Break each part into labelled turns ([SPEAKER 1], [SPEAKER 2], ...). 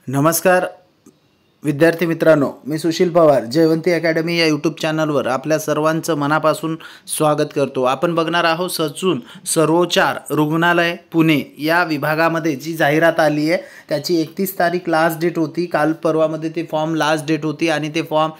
[SPEAKER 1] नमस्कार विद्यार्थी मित्रांनो, मी सुशील पवार जयवंती अकॅडमी या यूट्यूब चॅनलवर आपल्या सर्वांचं मनापासून स्वागत करतो। आपण बघणार आहोत सचून सर्वोच्चार रुग्णालय पुणे या विभागामध्ये जी जाहिरात आली आहे त्याची 31 तारीख लास्ट डेट होती। काल परवामध्ये ते फॉर्म लास्ट डेट होती आणि ते फॉर्म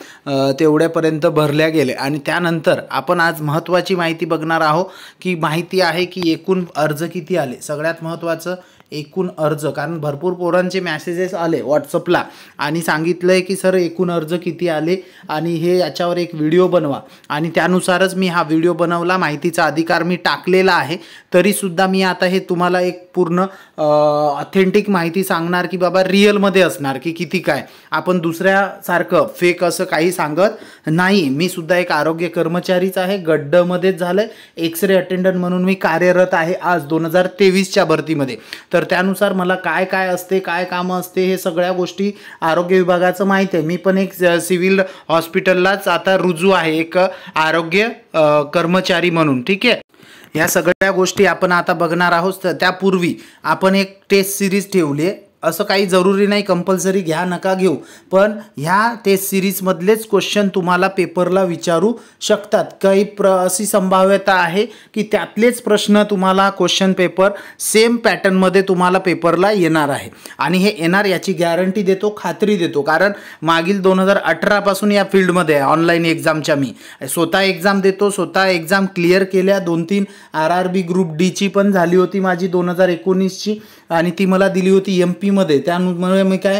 [SPEAKER 1] तेवढ्यापर्यंत भरल्या गेले आणि त्यानंतर आपण आज महत्त्वाची माहिती बघणार आहोत की माहिती आहे की एकूण अर्ज किती आले। सगळ्यात महत्त्वाचं एकूण अर्ज, कारण भरपूर पोरांचे मेसेजेस आले व्हॉट्सअपला आणि सांगितलं आहे की सर एकूण अर्ज किती आले आणि हे याच्यावर एक व्हिडिओ बनवा आणि त्यानुसारच मी हा व्हिडिओ बनवला। माहितीचा अधिकार मी टाकलेला आहे, तरीसुद्धा मी आता हे तुम्हाला एक पूर्ण ऑथेंटिक माहिती सांगणार की बाबा रिअलमध्ये असणार की किती काय। आपण दुसऱ्यासारखं फेक असं काही सांगत नाही। मी सुद्धा एक आरोग्य कर्मचारीच आहे, गड्डमध्येच झालं एक्सरे अटेंडंट म्हणून मी कार्यरत आहे आज 2023च्या भरतीमध्ये। तर त्यानुसार मला काय काय असते, काय कामं असते, हे सगळ्या गोष्टी आरोग्य विभागाचं माहिती आहे। मी पण एक सिव्हिल हॉस्पिटललाच आता रुजू आहे, एक आरोग्य कर्मचारी म्हणून, ठीक आहे। या सगळ्या गोष्टी आपण आता बघणार आहोत। त्यापूर्वी आपण एक टेस्ट सिरीज ठेवली आहे, असं काही जरुरी नाही कंपल्सरी घ्या नका घेऊ, पण ह्या टेस्ट सिरीजमधलेच क्वेश्चन तुम्हाला पेपरला विचारू शकतात। काही अशी संभाव्यता आहे की त्यातलेच प्रश्न तुम्हाला क्वेश्चन पेपर सेम पॅटर्नमध्ये तुम्हाला पेपरला येणार आहे आणि हे येणार याची गॅरंटी देतो, खात्री देतो। कारण मागील 2018 पासून या फील्डमध्ये आहे। ऑनलाईन एक्झामच्या मी स्वतः एक्झाम देतो, स्वतः एक्झाम क्लिअर केल्या। 2-3 RRB ग्रुप डीची पण झाली होती माझी 2019ची आणि ती मला दिली होती MP मध्ये, त्यामुळे मी काय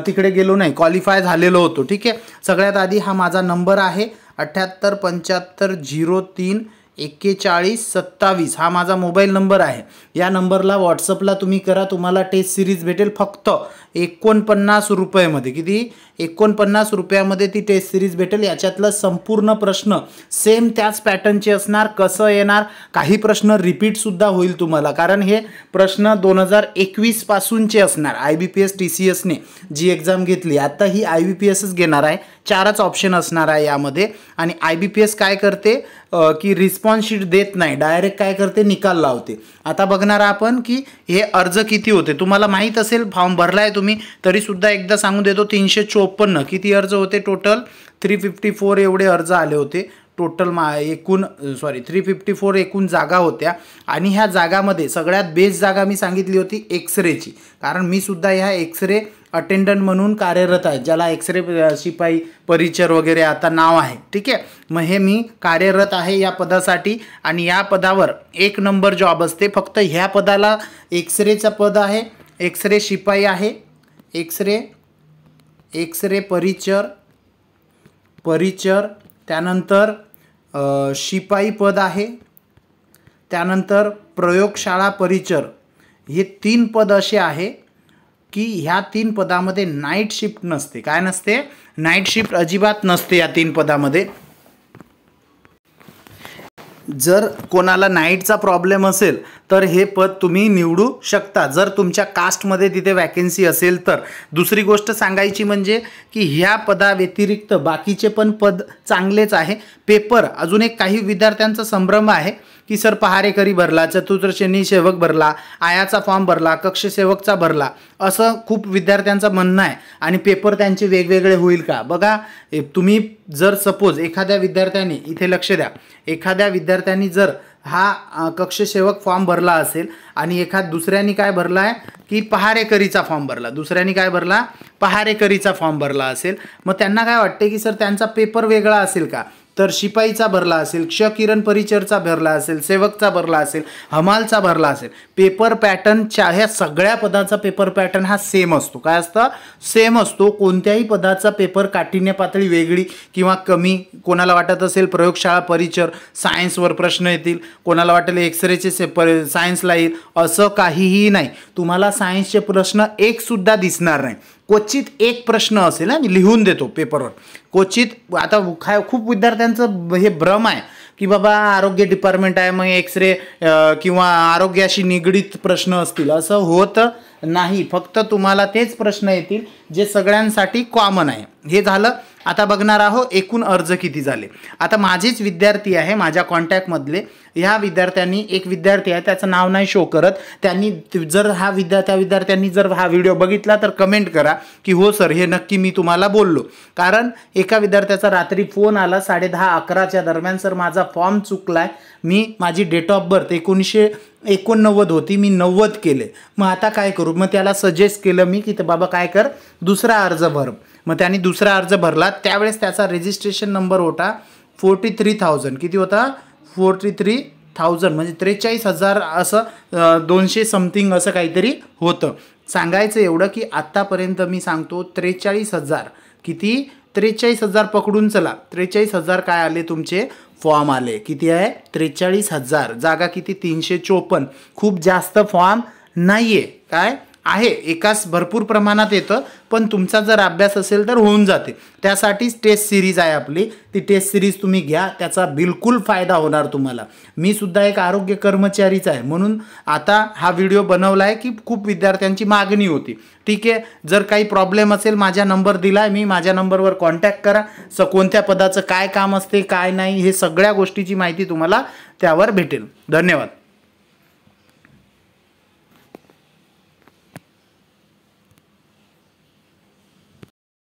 [SPEAKER 1] तिकडे गेलो नाही, क्वालिफाय झालेलो होतो, ठीक आहे। सगळ्यात आधी हा माझा नंबर आहे 7875034127 हा माझा मोबाईल नंबर आहे। या नंबरला व्हॉट्सअपला तुम्ही करा, तुम्हाला टेस्ट सिरीज भेटेल फक्त 49 रुपयामध्ये। किती? 49 रुपयामध्ये ती टेस्ट सिरीज भेटेल। याच्यातलं संपूर्ण प्रश्न सेम त्याच पॅटर्नचे असणार। कसं येणार, काही प्रश्न रिपीटसुद्धा होईल तुम्हाला, कारण हे प्रश्न 2021 पासूनचे असणार। IBPS TCSने जी एक्झाम घेतली आता ही IBPSच घेणार आहे। 4च ऑप्शन असणार आहे यामध्ये आणि IBPS काय करते की रिस्पॉन्स शीट देत नाही, डायरेक्ट काय करते निकाल लावते। आता बघणार आपण की हे अर्ज किती होते। तुम्हाला माहीत असेल, फॉर्म भरलाय तुम्ही, तरीसुद्धा एकदा सांगून देतो 354 किती अर्ज होते टोटल 354 एवढे अर्ज आले होते टोटल। 354 एकूण जागा होत्या आणि ह्या जागामध्ये सगळ्यात बेस्ट जागा मी सांगितली होती एक्सरेची, कारण मी सुद्धा ह्या एक्सरे अटेंडंट म्हणून कार्यरत आहे, ज्याला एक्सरे शिपाई परिचर वगैरे आता नाव आहे, ठीक आहे। मग हे मी कार्यरत आहे या पदासाठी आणि या पदावर 1 नंबर जॉब असते। फक्त ह्या पदाला एक्सरेचं पद आहे, एक्सरे शिपाई आहे, एक्सरे परिचर त्यानंतर शिपाई पद आहे, त्यानंतर प्रयोगशाळा परिचर। हे 3 पद असे आहे की ह्या 3 पदामध्ये नाईट शिफ्ट नसते। काय नसते? नाईट शिफ्ट अजिबात नसते या 3 पदामध्ये। जर कोणाला नाईटचा प्रॉब्लेम असेल तर हे पद तुम्ही निवडू शकता, जर तुमच्या कास्टमध्ये तिथे वॅकन्सी असेल तर। दुसरी गोष्ट सांगायची म्हणजे की ह्या पदाव्यतिरिक्त बाकीचे पण पद चांगलेच आहे। पेपर अजून एक काही विद्यार्थ्यांचा संभ्रम आहे की सर पहारेकरी भरला, चतुर्थश्रेणी सेवक भरला, आयाचा फॉर्म भरला, कक्षसेवकचा भरला, असं खूप विद्यार्थ्यांचं म्हणणं आहे आणि पेपर त्यांचे वेगवेगळे होईल का? बघा, तुम्ही जर सपोज एखाद्या विद्यार्थ्याने, इथे लक्ष द्या, एखाद्या विद्यार्थ्यांनी जर हा कक्षसेवक फॉर्म भरला असेल आणि दुसऱ्यानी काय भरला आहे की पहारेकरीचा फॉर्म भरला, दुसऱ्यानी काय भरला पहारेकरीचा फॉर्म भरला असेल, मग त्यांना काय वाटते की सर त्यांचा पेपर वेगळा असेल का? तर शिपाईचा भरला असेल, क्षकिरण परिचरचा भरला असेल, सेवकचा भरला असेल, हमालचा भरला असेल, पेपर पॅटर्नच्या ह्या सगळ्या पदाचा पेपर पॅटर्न हा सेम असतो। काय असतं? सेम असतो। कोणत्याही पदाचा पेपर काठिण्य पातळी वेगळी किंवा कमी, कोणाला वाटत असेल प्रयोगशाळा परिचर सायन्सवर प्रश्न येतील, कोणाला वाटेल एक्सरेचे सायन्सला येईल, असं काहीही नाही। तुम्हाला सायन्सचे प्रश्न एक सुद्धा दिसणार नाही, क्वचित एक प्रश्न असेल, मी लिहून देतो पेपरवर क्वचित। आता खूप विद्यार्थ्यांचं हे भ्रम आहे की बाबा आरोग्य डिपार्टमेंट आहे मग एक्सरे किंवा आरोग्याशी निगडीत प्रश्न असतील, असं होत नाही। फक्त तुम्हाला तेच प्रश्न येतील जे सगळ्यांसाठी कॉमन आहे। हे झालं आता बघणार आहोत एकूण अर्ज किती झाले। आता माझेच विद्यार्थी आहे माझ्या कॉन्टॅक्टमधले, ह्या विद्यार्थ्यांनी, एक विद्यार्थी आहे त्याचं नाव नाही शो करत, त्यांनी जर त्या विद्यार्थ्यांनी जर हा व्हिडिओ बघितला तर कमेंट करा की हो सर हे नक्की मी तुम्हाला बोललो। कारण एका विद्यार्थ्याचा रात्री फोन आला 10:30-11च्या दरम्यान, सर माझा फॉर्म चुकलाय, मी माझी डेट ऑफ बर्थ 1989 होती, मी 90 केले, मग आता काय करू। मग त्याला सजेस्ट केलं मी की बाबा काय कर, दुसरा अर्ज भर। मग त्यांनी दुसरा अर्ज भरला, त्यावेळेस त्याचा रजिस्ट्रेशन नंबर होता 43,000, किती होता 43,000 म्हणजे 43,000 असं 200 समथिंग असं काहीतरी होतं। सांगायचं एवढं की आत्तापर्यंत मी सांगतो 43,000, किती 43,000 पकडून चला, 43,000 काय आले तुमचे फॉर्म आले, किती आहे 43,000, जागा किती 354, खूप जास्त फॉर्म नाही आहे, काय आहे एकाच भरपूर प्रमाणात येतं, पण तुमचा जर अभ्यास असेल तर होऊन जाते। त्यासाठीच टेस्ट सिरीज आहे आपली, ती टेस्ट सिरीज तुम्ही घ्या, त्याचा बिलकुल फायदा होणार तुम्हाला। मी सुद्धा एक आरोग्य कर्मचारीच आहे, म्हणून आता हा व्हिडिओ बनवला आहे की खूप विद्यार्थ्यांची मागणी होती। ठीक आहे, जर काही प्रॉब्लेम असेल माझा नंबर दिला आहे मी, माझ्या नंबरवर कॉन्टॅक्ट करा, कोणत्या पदाचं काय काम असते काय नाही हे सगळ्या गोष्टीची माहिती तुम्हाला त्यावर भेटेल। धन्यवाद।